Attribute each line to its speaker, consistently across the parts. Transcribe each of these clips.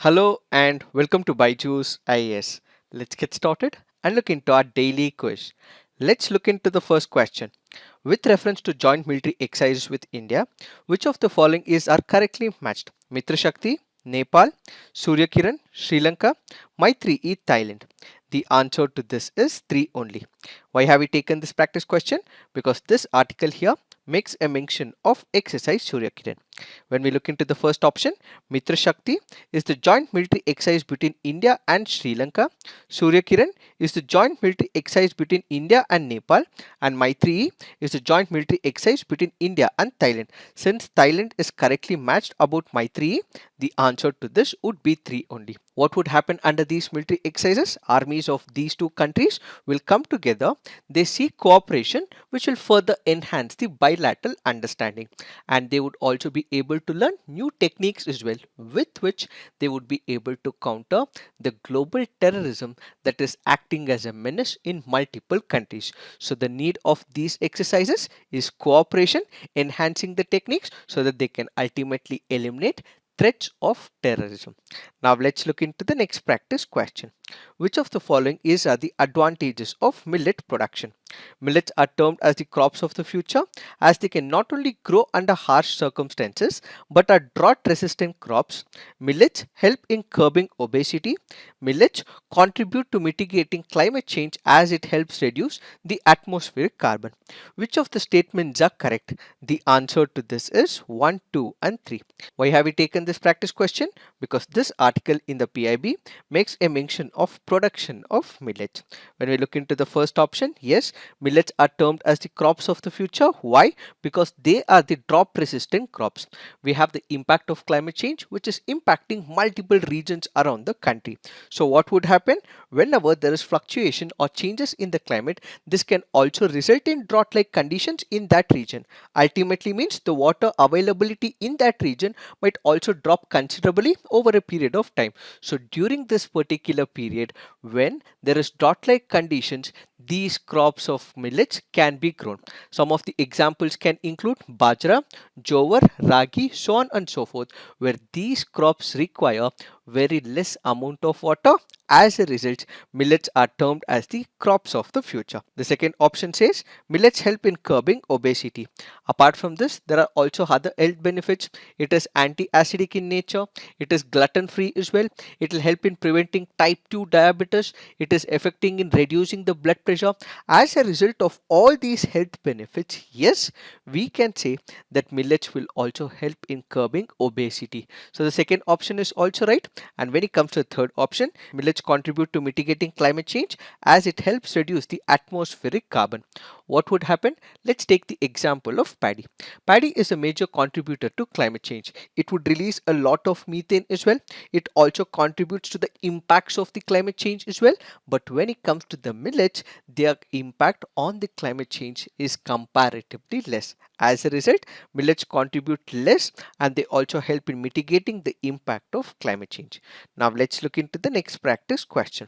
Speaker 1: Hello and welcome to Byju's IAS. Let's get started and look into our daily quiz. Let's look into the first question. With reference to joint military exercises with India, which of the following is are correctly matched? Mitra Shakti, Nepal, Surya Kiran, Sri Lanka, Maitri, Thailand. The answer to this is 3 only. Why have we taken this practice question? Because this article here makes a mention of exercise Surya Kiran. When we look into the first option, Mitra Shakti is the joint military exercise between India and Sri Lanka. Surya Kiran is the joint military exercise between India and Nepal. And Maitri is the joint military exercise between India and Thailand. Since Thailand is correctly matched about Maitri, the answer to this would be 3 only. What would happen under these military exercises? Armies of these two countries will come together. They seek cooperation which will further enhance the bilateral understanding, and they would also be able to learn new techniques as well, with which they would be able to counter the global terrorism that is acting as a menace in multiple countries. So the need of these exercises is cooperation, enhancing the techniques so that they can ultimately eliminate threats of terrorism. Now let's look into the next practice question. Which of the following are the advantages of millet production? Millets are termed as the crops of the future as they can not only grow under harsh circumstances but are drought resistant crops. Millets help in curbing obesity. Millets contribute to mitigating climate change as it helps reduce the atmospheric carbon. Which of the statements are correct? The answer to this is 1, 2 and 3. Why have we taken this practice question? Because this article in the PIB makes a mention of production of millets. When we look into the first option, yes, millets are termed as the crops of the future. Why? Because they are the drought resistant crops. We have the impact of climate change which is impacting multiple regions around the country. So what would happen? Whenever there is fluctuation or changes in the climate, this can also result in drought like conditions in that region. Ultimately means the water availability in that region might also drop considerably over a period of time. So during this particular period, when there is drought like conditions, these crops of millets can be grown. Some of the examples can include bajra, jowar, ragi, so on and so forth, where these crops require very less amount of water. As a result, millets are termed as the crops of the future. The second option says millets help in curbing obesity. Apart from this, there are also other health benefits. It is anti-acidic in nature. It is gluten-free as well. It will help in preventing type 2 diabetes. It is affecting in reducing the blood pressure. As a result of all these health benefits, yes, we can say that millets will also help in curbing obesity. So the second option is also right. And when it comes to the third option, millets contribute to mitigating climate change as it helps reduce the atmospheric carbon. What would happen? Let's take the example of paddy. Paddy is a major contributor to climate change. It would release a lot of methane as well. It also contributes to the impacts of the climate change as well. But when it comes to the millets, their impact on the climate change is comparatively less. As a result, millets contribute less and they also help in mitigating the impact of climate change. Now let's look into the next practice question.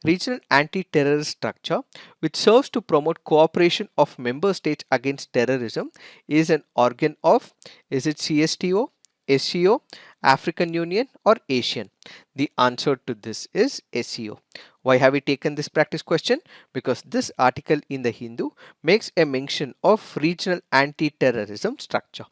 Speaker 1: Regional anti-terrorist structure, which serves to promote cooperation of member states against terrorism, is an organ of, is it CSTO, SCO, African Union or ASEAN? The answer to this is SCO. Why have we taken this practice question? Because this article in the Hindu makes a mention of regional anti-terrorism structure.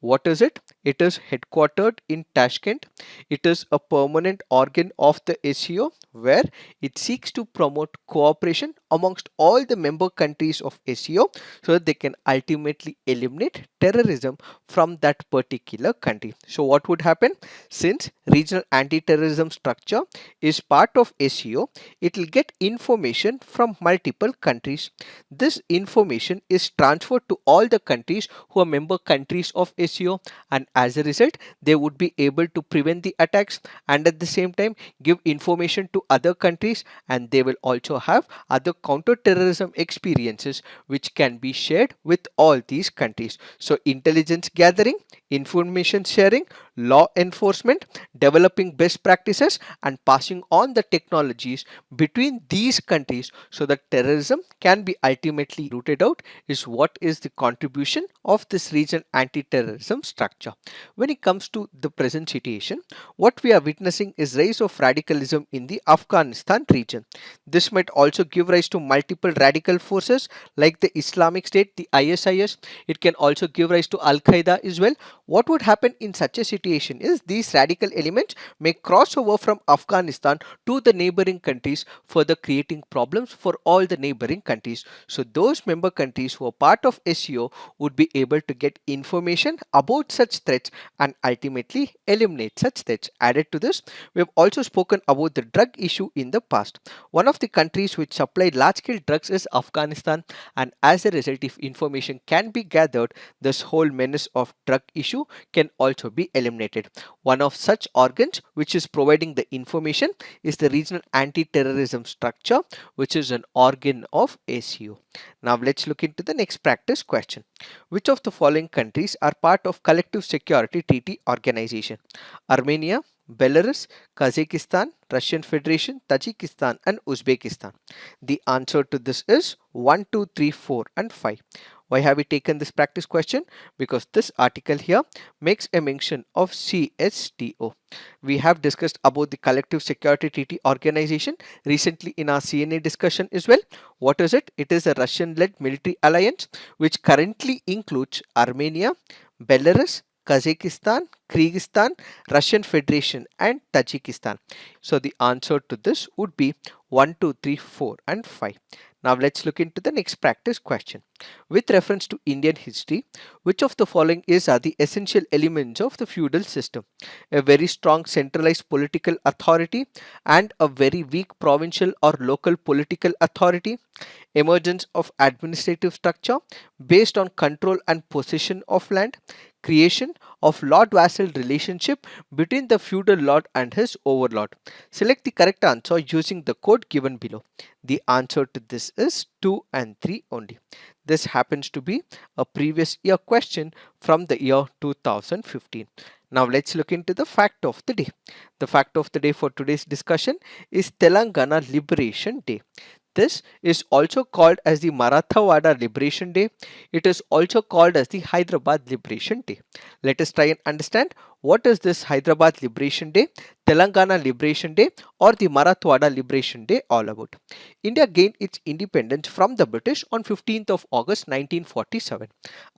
Speaker 1: What is it? It is headquartered in Tashkent. It is a permanent organ of the SCO where it seeks to promote cooperation amongst all the member countries of SCO so that they can ultimately eliminate terrorism from that particular country. So what would happen? Since regional anti-terrorism structure is part of SCO, it will get information from multiple countries. This information is transferred to all the countries who are member countries of SCO, and as a result they would be able to prevent the attacks and at the same time give information to other countries, and they will also have other counter-terrorism experiences which can be shared with all these countries. So intelligence gathering, information sharing, law enforcement, developing best practices, and passing on the technologies between these countries so that terrorism can be ultimately rooted out is what is the contribution of this region anti-terrorism structure. When it comes to the present situation, what we are witnessing is rise of radicalism in the Afghanistan region. This might also give rise to multiple radical forces like the Islamic State, the ISIS. It can also give rise to Al Qaeda as well. What would happen in such a situation is these radical elements may cross over from Afghanistan to the neighboring countries, further creating problems for all the neighboring countries. So those member countries who are part of SCO would be able to get information about such threats and ultimately eliminate such threats. Added to this, we have also spoken about the drug issue in the past. One of the countries which supplied large scale drugs is Afghanistan, and as a result, if information can be gathered, this whole menace of drug issue can also be eliminated. One of such organs which is providing the information is the regional anti-terrorism structure, which is an organ of ACO. Now let's look into the next practice question. Which of the following countries are part of Collective Security Treaty Organization? Armenia, Belarus, Kazakhstan, Russian Federation, Tajikistan, and Uzbekistan. The answer to this is 1, 2, 3, 4, and 5. Why have we taken this practice question? Because this article here makes a mention of CSTO. We have discussed about the Collective Security Treaty Organization recently in our CNA discussion as well. What is it? It is a Russian-led military alliance which currently includes Armenia, Belarus, Kazakhstan, Kyrgyzstan, Russian Federation, and Tajikistan. So the answer to this would be 1, 2, 3, 4, and 5. Now let's look into the next practice question. With reference to Indian history, which of the following are the essential elements of the feudal system? A very strong centralized political authority and a very weak provincial or local political authority, emergence of administrative structure based on control and possession of land, creation of lord-vassal relationship between the feudal lord and his overlord. Select the correct answer using the code given below. The answer to this is 2 and 3 only. This happens to be a previous year question from the year 2015. Now let's look into the fact of the day. The fact of the day for today's discussion is Telangana Liberation Day. This is also called as the Marathawada Liberation Day. It is also called as the Hyderabad Liberation Day. Let us try and understand what is this Hyderabad Liberation Day, Telangana Liberation Day, or the Marathwada Liberation Day all about. India gained its independence from the British on 15th of August 1947.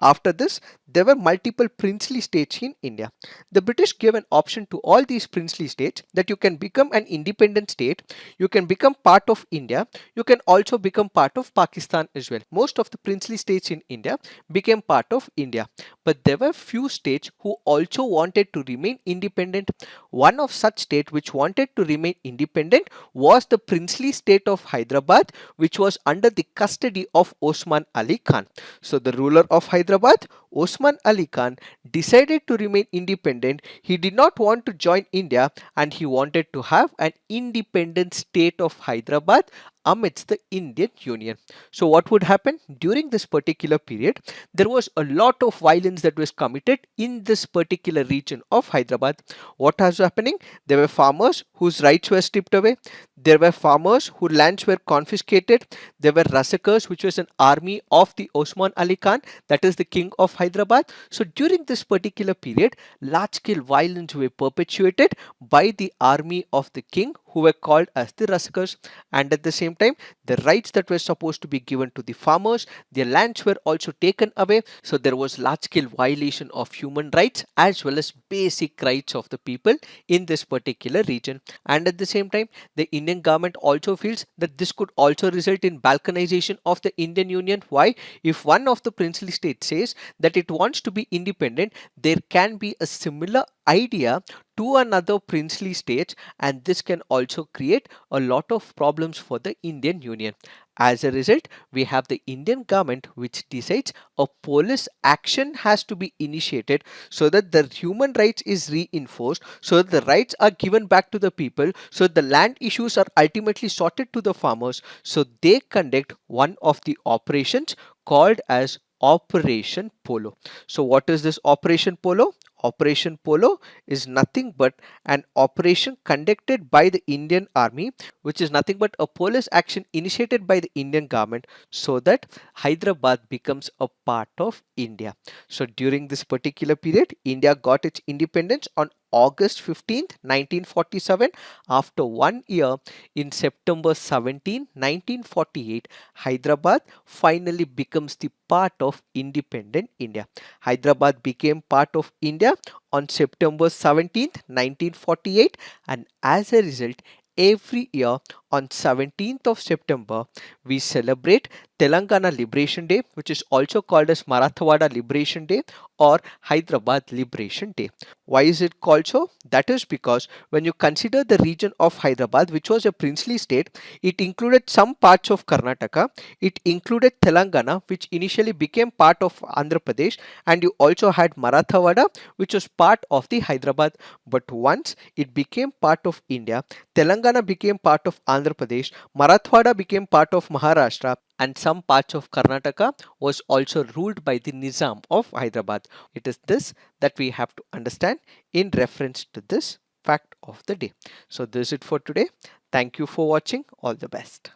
Speaker 1: After this, there were multiple princely states in India. The British gave an option to all these princely states that you can become an independent state, you can become part of India, you can also become part of Pakistan as well. Most of the princely states in India became part of India, but there were few states who also wanted to remain independent. One of such state which wanted to remain independent was the princely state of Hyderabad, which was under the custody of Osman Ali Khan. So the ruler of Hyderabad, Osman Ali Khan, decided to remain independent. He did not want to join India and he wanted to have an independent state of Hyderabad amidst the Indian Union. So what would happen during this particular period? There was a lot of violence that was committed in this particular region of Hyderabad. What was happening? There were farmers whose rights were stripped away. There were farmers whose lands were confiscated. There were Rasakars, which was an army of the Osman Ali Khan, that is the king of Hyderabad. So during this particular period, large scale violence were perpetuated by the army of the king, who were called as the Rasakars, and at the same time the rights that were supposed to be given to the farmers, their lands were also taken away. So there was large scale violation of human rights as well as basic rights of the people in this particular region. And at the same time, the Indian government also feels that this could also result in balkanization of the Indian Union. Why? If one of the princely states says that it wants to be independent, there can be a similar idea to another princely state, and this can also create a lot of problems for the Indian Union. As a result, we have the Indian government which decides a police action has to be initiated so that the human rights is reinforced, so that the rights are given back to the people, so the land issues are ultimately sorted to the farmers. So they conduct one of the operations called as Operation Polo. So what is this Operation Polo? Operation Polo is nothing but an operation conducted by the Indian Army, which is nothing but a police action initiated by the Indian government so that Hyderabad becomes a part of India. So during this particular period, India got its independence on August 15th, 1947. After 1 year, in September 17th, 1948, Hyderabad finally becomes the part of independent India. Hyderabad became part of India on September 17th, 1948, and as a result, every year on 17th of September, we celebrate Telangana Liberation Day, which is also called as Marathwada Liberation Day or Hyderabad Liberation Day. Why is it called so? That is because when you consider the region of Hyderabad, which was a princely state, it included some parts of Karnataka, it included Telangana, which initially became part of Andhra Pradesh, and you also had Marathwada, which was part of the Hyderabad. But once it became part of India, Telangana became part of Andhra Pradesh, Marathwada became part of Maharashtra, and some parts of Karnataka was also ruled by the Nizam of Hyderabad. It is this that we have to understand in reference to this fact of the day. So this is it for today. Thank you for watching. All the best.